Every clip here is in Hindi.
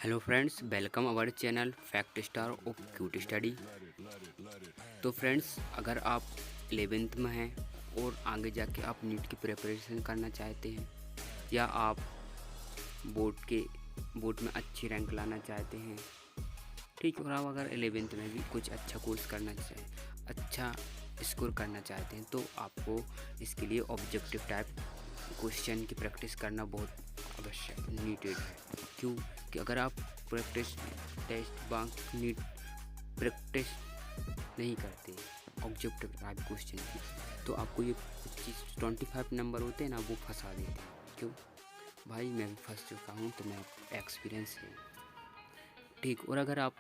Hello friends, welcome our channel fact star of cute study. तो फ्रेंड्स, अगर आप 11th में हैं और आगे जाके आप नीट की प्रिपरेशन करना चाहते हैं या आप बोर्ड में अच्छी रैंक लाना चाहते हैं, ठीक है, और आप अगर 11th में भी कुछ अच्छा कोर्स करना अच्छा स्कोर करना चाहते हैं तो आपको इसके लिए ऑब्जेक्टिव टाइप क्वेश्चन की प्रैक्टिस करना बहुत आवश्यक नीडेड है। क्यों कि अगर आप practice test bank NEET practice नहीं करते ऑब्जेक्टिव टाइप क्वेश्चन की, तो आपको ये 25 नंबर होते हैं ना, वो फंसा देते हैं। क्यों भाई, मैं भी फंस चुका हूँ, तो मैं एक्सपीरियंस है, ठीक। और अगर आप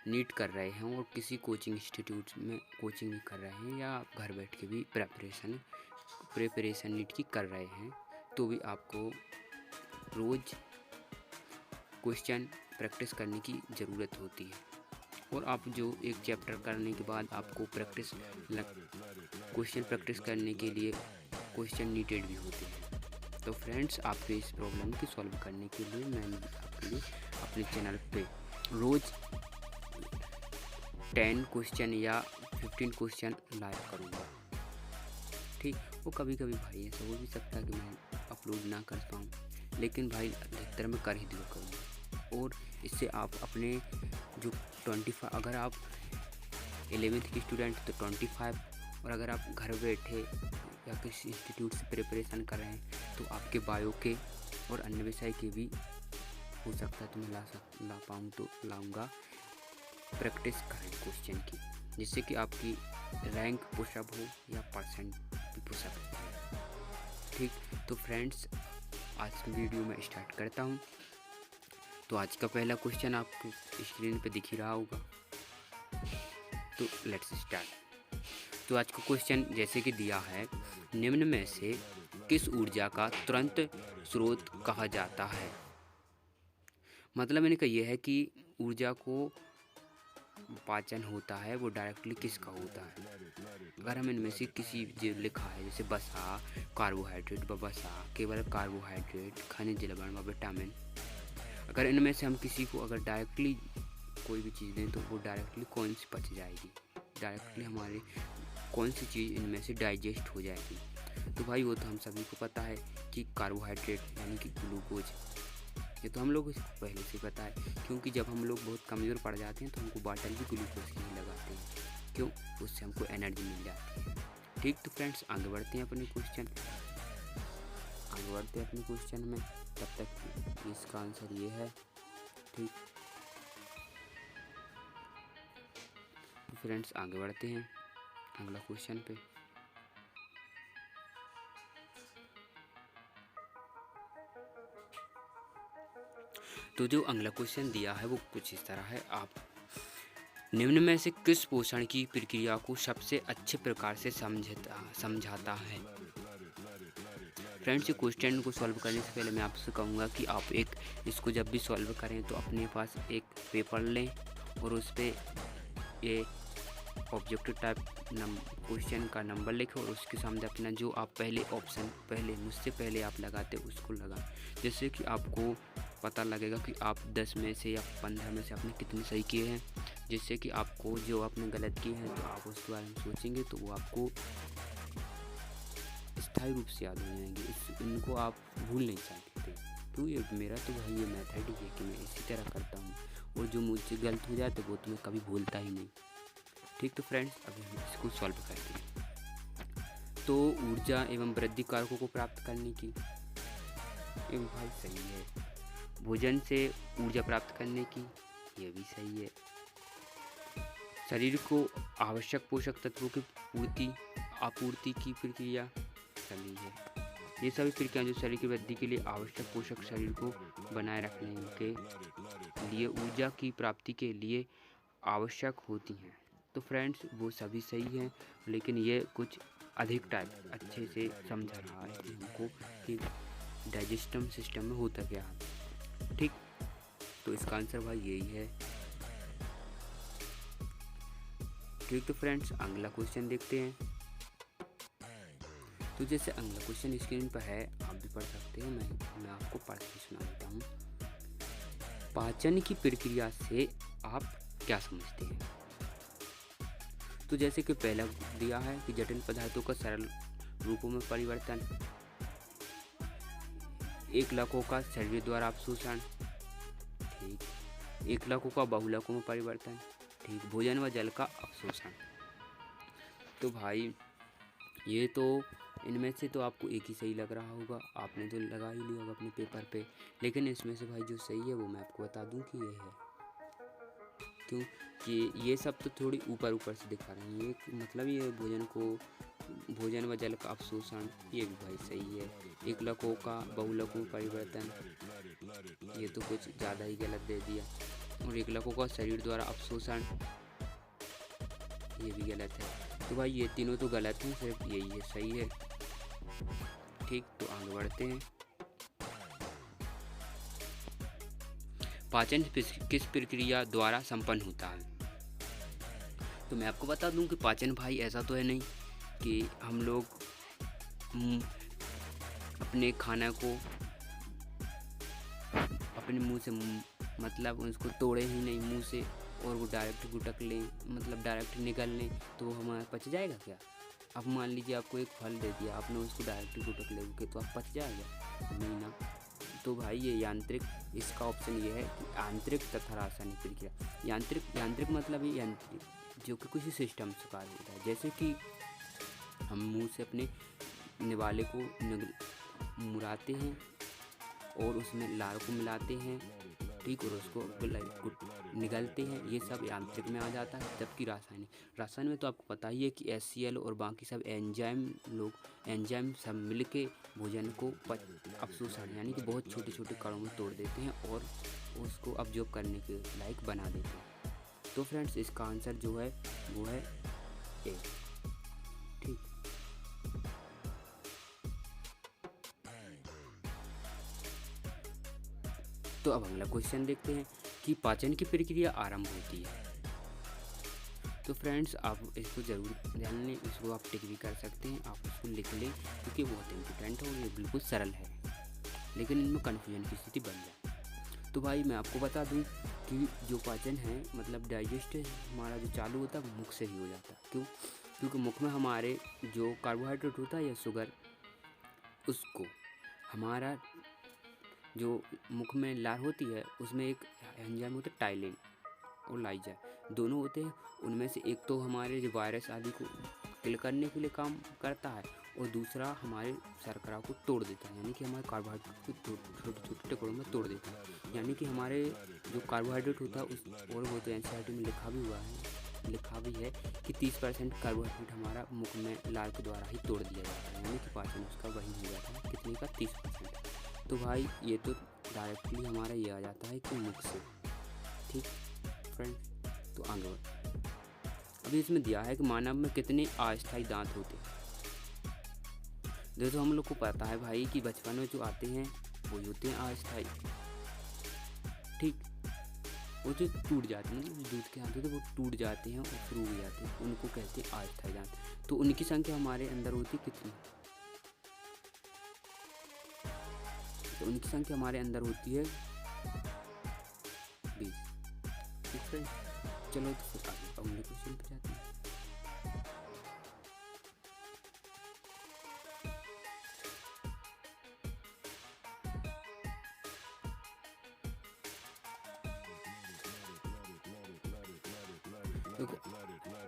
नीट कर रहे हैं और किसी कोचिंग इंस्टीट्यूट में कोचिंग भी कर रहे हैं या आप घर बैठ के भी प्रिपरेशन नीट की कर रहे हैं, तो भी आपको रोज़ क्वेश्चन प्रैक्टिस करने की ज़रूरत होती है। और आप जो एक चैप्टर करने के बाद आपको क्वेश्चन प्रैक्टिस करने के लिए क्वेश्चन नीडेड भी होते हैं। तो फ्रेंड्स, आपके इस प्रॉब्लम की सॉल्व करने के लिए मैं आपके लिए अपने चैनल पे रोज़ 10 क्वेश्चन या 15 क्वेश्चन लाया करूँगा, ठीक। वो कभी कभी भाई ऐसा हो भी सकता है कि मैं अपलोड ना कर पाऊँ, लेकिन भाई अधिकतर मैं कर ही दिया करूँगा। और इससे आप अपने जो 25, अगर आप 11th की स्टूडेंट तो 25, और अगर आप घर बैठे या किसी इंस्टीट्यूट से प्रिपरेशन कर रहे हैं तो आपके बायो के और अन्य विषय के भी हो सकता है तो मैं ला पाऊँ तो लाऊंगा। प्रैक्टिस करें क्वेश्चन की, जिससे कि आपकी रैंक पुशअप हो या परसेंट भी पुशअप हो, ठीक। तो फ्रेंड्स, आज की वीडियो में स्टार्ट करता हूँ। तो आज का पहला क्वेश्चन आपको स्क्रीन पे दिख ही रहा होगा, तो लेट्स स्टार्ट। तो आज का क्वेश्चन जैसे कि दिया है, निम्न में से किस ऊर्जा का तुरंत स्रोत कहा जाता है। मतलब मैंने कहा यह है कि ऊर्जा को पाचन होता है वो डायरेक्टली किसका होता है। अगर हम इनमें से किसी जो लिखा है जैसे वसा, कार्बोहाइड्रेट व वसा, केवल कार्बोहाइड्रेट, खनिज लवण व विटामिन, अगर इनमें से हम किसी को अगर डायरेक्टली कोई भी चीज़ दें तो वो डायरेक्टली कौन सी पच जाएगी, डायरेक्टली हमारे कौन सी चीज़ इनमें से डाइजेस्ट हो जाएगी। तो भाई वो तो हम सभी को पता है कि कार्बोहाइड्रेट यानी कि ग्लूकोज, ये तो हम लोग को पहले से पता है, क्योंकि जब हम लोग बहुत कमज़ोर पड़ जाते हैं तो हमको बॉटल भी ग्लूकोज की ही लगाते हैं। क्यों? उससे हमको एनर्जी मिल जाती है, ठीक। तो फ्रेंड्स, आगे बढ़ते हैं अपने क्वेश्चन में। तब तक इसका आंसर ये है, ठीक। तो फ्रेंड्स, आगे बढ़ते हैं अगला क्वेश्चन पे। तो जो अगला क्वेश्चन दिया है वो कुछ इस तरह है, आप निम्न में से किस पोषण की प्रक्रिया को सबसे अच्छे प्रकार से समझाता है। फ्रेंड्स, क्वेश्चन को सॉल्व करने से पहले मैं आपसे कहूँगा कि आप इसको जब भी सॉल्व करें तो अपने पास एक पेपर लें और उस पर ये ऑब्जेक्टिव टाइप क्वेश्चन का नंबर लिखें और उसके सामने अपना जो आप पहले मुझसे पहले आप लगाते उसको लगाएं, जिससे कि आपको पता लगेगा कि आप 10 में से या 15 में से आपने कितने सही किए हैं। जिससे कि आपको जो आपने गलत किए हैं तो आप उसके बारे में सोचेंगे तो वो आपको स्थायी रूप से याद हो जाएंगे, इनको आप भूल नहीं सकते। तो ये मेरा तो भाई ये मेथड ही है कि मैं इसी तरह करता हूँ, और जो मुझसे गलत हो जाता है वो तो मैं कभी भूलता ही नहीं, ठीक। तो फ्रेंड्स, अभी हम इसको सॉल्व करते हैं। तो ऊर्जा एवं वृद्धि कारकों को प्राप्त करने की, ये भी भाई सही है। भोजन से ऊर्जा प्राप्त करने की, ये भी सही है। शरीर को आवश्यक पोषक तत्वों की आपूर्ति की प्रक्रिया, सही है। ये सभी प्रक्रिया जो शरीर की वृद्धि के लिए आवश्यक पोषक शरीर को बनाए रखने के लिए ऊर्जा की प्राप्ति के लिए आवश्यक होती हैं। तो फ्रेंड्स, वो सभी सही हैं, लेकिन ये कुछ अधिक टाइप अच्छे से समझा रहा है कि हमको कि डाइजेस्टिव सिस्टम में होता क्या है, ठीक। तो इसका आंसर भाई यही है, ठीक। तो फ्रेंड्स, अगला क्वेश्चन देखते हैं। तो जैसे अगला क्वेश्चन स्क्रीन पर है, आप भी पढ़ सकते हैं, मैं आपको पढ़ के सुना देता हूँ। पाचन की प्रक्रिया से आप क्या समझते हैं? तो जैसे कि पहला दिया है कि जटिल पदार्थों का सरल रूपों में परिवर्तन, एकलकों का शरीर द्वारा अवशोषण, ठीक, एकलकों का बहुलकों में परिवर्तन, ठीक, भोजन व जल का अवशोषण। तो भाई ये तो इनमें से तो आपको एक ही सही लग रहा होगा, आपने तो लगा ही लिया होगा अपने पेपर पे, लेकिन इसमें से भाई जो सही है वो मैं आपको बता दूं कि ये है। क्यों कि ये सब तो थोड़ी ऊपर ऊपर से दिखा रहे हैं, ये मतलब ये भोजन व जल का अवशोषण ये भी भाई सही है। एकलकों का बहुलकों में परिवर्तन ये तो कुछ ज़्यादा ही गलत दे दिया, और एकलकों का शरीर द्वारा अवशोषण ये भी गलत है। तो भाई ये तीनों तो गलत हैं, सिर्फ यही है सही है। ठीक, तो आगे बढ़ते हैं। पाचन किस प्रक्रिया द्वारा संपन्न होता है? तो मैं आपको बता दूं कि पाचन भाई ऐसा तो है नहीं कि हम लोग अपने खाना को अपने मुंह से मतलब उसको तोड़े ही नहीं मुंह से और वो डायरेक्ट गुटक लें, मतलब डायरेक्ट निगल लें तो वो हमारा पच जाएगा क्या? अब मान लीजिए आपको एक फल दे दिया, आपने उसको डायरेक्ट गुटक लेंगे तो आप पच जाएगा? नहीं ना। तो भाई ये यांत्रिक, इसका ऑप्शन ये है कि आंतरिक तथा रासायनिक प्रक्रिया। यांत्रिक मतलब ये यांत्रिक जो कि किसी सिस्टम से कार्य होता है, जैसे कि हम मुंह से अपने निवाले को मुड़ाते हैं और उसमें लार को मिलाते हैं, ठीक, और उसको निगलते हैं, ये सब यांत्रिक में आ जाता है। जबकि रासायनिक में तो आपको पता ही है कि HCl और बाकी सब एंजाइम सब मिलके भोजन को अवशोषण यानी कि बहुत छोटे छोटे कणों में तोड़ देते हैं और उसको अब्जॉर्ब करने के लायक बना देते हैं। तो फ्रेंड्स इसका आंसर जो है वो है ए। ठीक, तो अब अगला क्वेश्चन देखते हैं कि पाचन की प्रक्रिया आरंभ होती है। तो फ्रेंड्स आप इसको ज़रूर ध्यान लें, इसको आप टिक भी कर सकते हैं, आप उसको लिख लें क्योंकि बहुत इम्पोर्टेंट है और ये बिल्कुल सरल है, लेकिन इनमें कन्फ्यूजन की स्थिति बन जाए। तो भाई मैं आपको बता दूं कि जो पाचन है मतलब डाइजेस्ट हमारा जो चालू होता है वो मुख से ही हो जाता है। क्यों? क्योंकि मुख में हमारे जो कार्बोहाइड्रेट होता है या शुगर, उसको हमारा जो मुख में लार होती है उसमें एक एंजाइम होता है टाइलिन और लाइजा, दोनों होते हैं। उनमें से एक तो हमारे जो वायरस आदि को किल करने के लिए काम करता है और दूसरा हमारे शर्करा को तोड़ देता है, यानी कि हमारे कार्बोहाइड्रेट को छोटे छोटे टुकड़ों में तोड़ देता है। यानी कि हमारे जो कार्बोहाइड्रेट होता है उस और वो तो NCERT में लिखा भी है कि 30% कार्बोहाइड्रेट हमारा मुख में लार के द्वारा ही तोड़ दिया जाता है, यानी कि पाचन उसका वही हो जाता है कितने का 30%। तो भाई ये तो डायरेक्टली हमारा ये आ जाता है कि मुख से। ठीक फ्रेंड्स, तो आगे अभी इसमें दिया है कि मानव में कितने अस्थायी दांत होते हैं। जैसे हम लोग को पता है भाई कि बचपन में जो आते हैं वो होते हैं अस्थायी, ठीक, वो जो टूट जाते हैं, मतलब दूध के आते हैं तो वो टूट जाते हैं और फिर उग जाते हैं, उनको कहते हैं अस्थायी दांत। तो उनकी संख्या हमारे अंदर होती है कितनी? तो उनकी संख्या हमारे अंदर होती है 20। ठीक फ्रेंड, चलो तो फिर आगे अगले क्वेश्चन पे जाते हैं।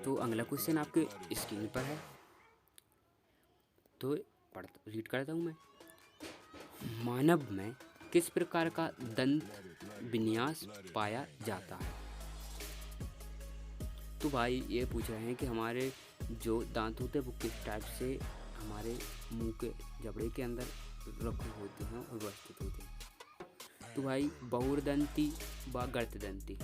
तो अगला क्वेश्चन आपके स्क्रीन पर है, तो रीड करता हूँ मैं। मानव में किस प्रकार का दंत विन्यास पाया जाता है? तो भाई ये पूछ रहे हैं कि हमारे जो दांत होते हैं वो किस टाइप से हमारे मुंह के जबड़े के अंदर रखे होते हैं और व्यवस्थित होते हैं। तो भाई बहुरदंती व गर्तदंती।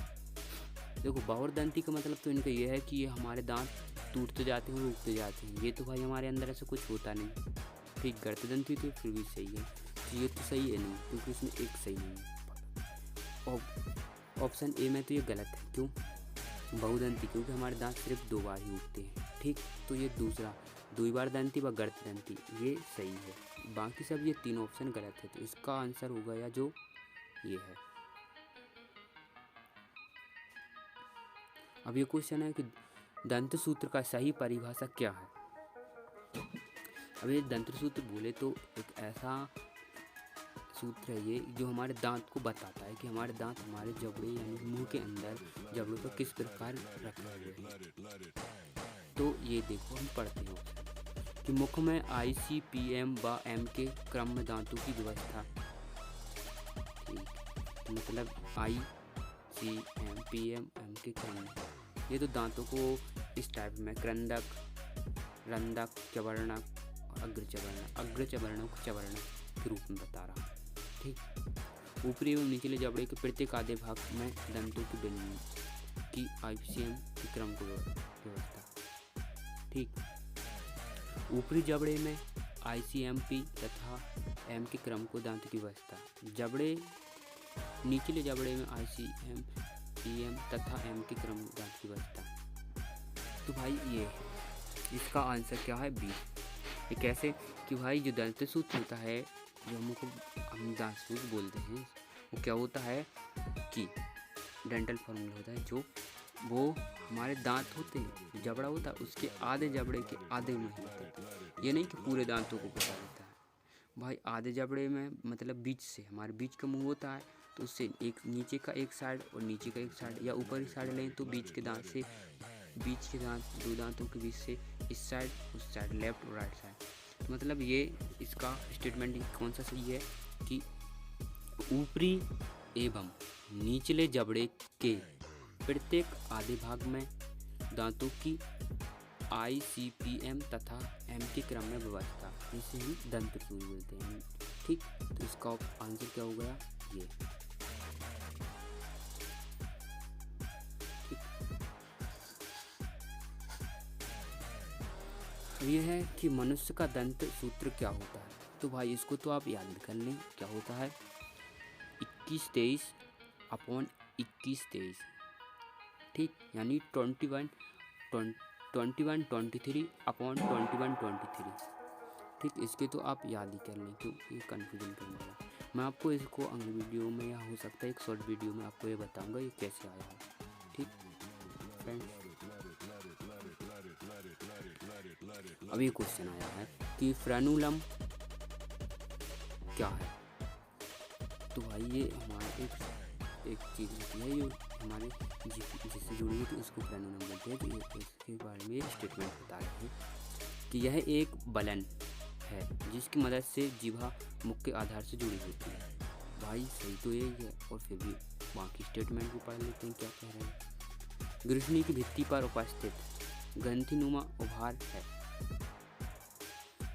देखो बहुरदंती का मतलब तो इनका ये है कि ये हमारे दांत टूटते जाते हैं और उगते जाते हैं, ये तो भाई हमारे अंदर ऐसा कुछ होता नहीं। ठीक, गर्तदंती तो फिर भी सही है, तो ये तो सही है नहीं क्योंकि इसमें एक सही नहीं है। ऑप्शन ए में तो ये गलत है। क्यों? बहुदंती क्योंकि हमारे दांत सिर्फ 2 बार ही उगते हैं। ठीक, तो ये दूसरा द्विबार दंती व गर्तदंती ये सही है, बाकी सब ये तीनों ऑप्शन गलत है। तो इसका आंसर होगा या जो ये है अब ये क्वेश्चन है कि दंत सूत्र का सही परिभाषा क्या है। अब ये दंत सूत्र बोले तो एक ऐसा सूत्र है ये जो हमारे दांत को बताता है कि हमारे दांत हमारे जबड़े यानी मुंह के अंदर जबड़ों पर किस प्रकार रखे हुए हैं। तो ये देखो हम पढ़ते हैं कि मुख में ICPM व M के क्रम में दांतों की व्यवस्था। तो मतलब ICPM M के क्रम में ये तो दांतों को इस टाइप में क्रंदक, रंदक, चवर्णक, अग्रचवर्णक, चवर्णक के रूप में बता रहा है। ठीक, ऊपरी एवं निचले जबड़े के प्रत्येक आधे भाग में दंतों की बिंदु की ICPM के क्रम को व्यवस्था। ठीक, ऊपरी जबड़े में ICMP तथा M के क्रम को दांत की व्यवस्था। जबड़े निचले जबड़े में ICMPM तथा M के क्रम दांत की व्यवस्था। तो भाई ये इसका आंसर क्या है बी। ये कैसे कि भाई जो दंत सूत्र होता है जो हम दांत सूत्र बोलते हैं वो क्या होता है कि डेंटल फॉर्मूला होता है जो वो हमारे दांत होते हैं, जबड़ा होता है उसके आधे जबड़े के आधे में होते हैं। ये नहीं कि पूरे दांतों को बता देता है भाई, आधे जबड़े में मतलब बीच से हमारे बीच का मुंह होता है तो उससे एक नीचे का एक साइड और नीचे का एक साइड या ऊपर की साइड लें तो बीच के दांत से बीच के दांत दो दांतों के बीच से इस साइड उस साइड लेफ्ट और राइट साइड। तो मतलब ये इसका स्टेटमेंट कौन सा सही है कि ऊपरी एवं निचले जबड़े के प्रत्येक आधे भाग में दांतों की ICPM तथा M के क्रम में व्यवस्था, इसे ही दंत सूत्र बोलते हैं। ठीक, तो इसका आंसर क्या हो गया ये। अब ये है कि मनुष्य का दंत सूत्र क्या होता है। तो भाई इसको तो आप याद कर लें क्या होता है 21-23/21-23। ठीक, यानी 21-23/21-23। ठीक, इसके तो आप याद ही कर लें क्यों ये कन्फ्यूजन करने वाला। मैं आपको इसको अगले वीडियो में या हो सकता है एक शॉर्ट वीडियो में आपको ये बताऊंगा ये कैसे आया है। ठीक फ्रेंड्स, अब ये क्वेश्चन आया है कि फ्रेनुलम क्या है। तो भाई ये हमारा एक चीज़ होती है जो हमारे जिससे जुड़ी हुई तो उसको फ्रेनुलम बोलते हैं। तो ये इसके बारे में स्टेटमेंट बता रहे हैं कि यह एक बलन है जिसकी मदद से जीभा मुख के आधार से जुड़ी होती है। भाई सही तो यही है और फिर भी बाकी स्टेटमेंट भी पढ़ लेते हैं क्या कह रहे हैं। ग्रसनी की भित्ति पर उपस्थित ग्रंथिनुमा उभार है।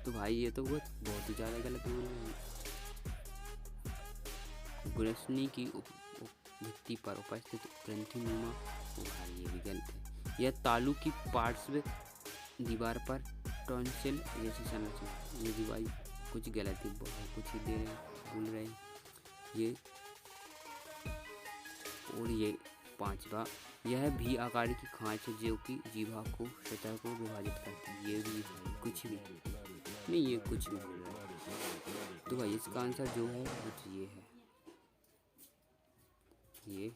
तो भाई ये तो बहुत ही ज़्यादा गलत बोल रहे हैं। ग्रसनी की भित्ति पर उपस्थित ग्रंथिनुमा उभार ये भी गलत है। यह तालु की पार्श्व दीवार पर टॉन्सिल जैसी संरचना, ये भी भाई कुछ गलत ही कुछ ही दे रहे हैं बोल रहे हैं ये। और ये पांचवा, यह भी आकार की खांच है जो कि जीभा को सतह को विभाजित करती है। ये भी कुछ भी नहीं, ये कुछ भी बोल रहा है। तो भाई इसका आंसर जो है वो ये है ये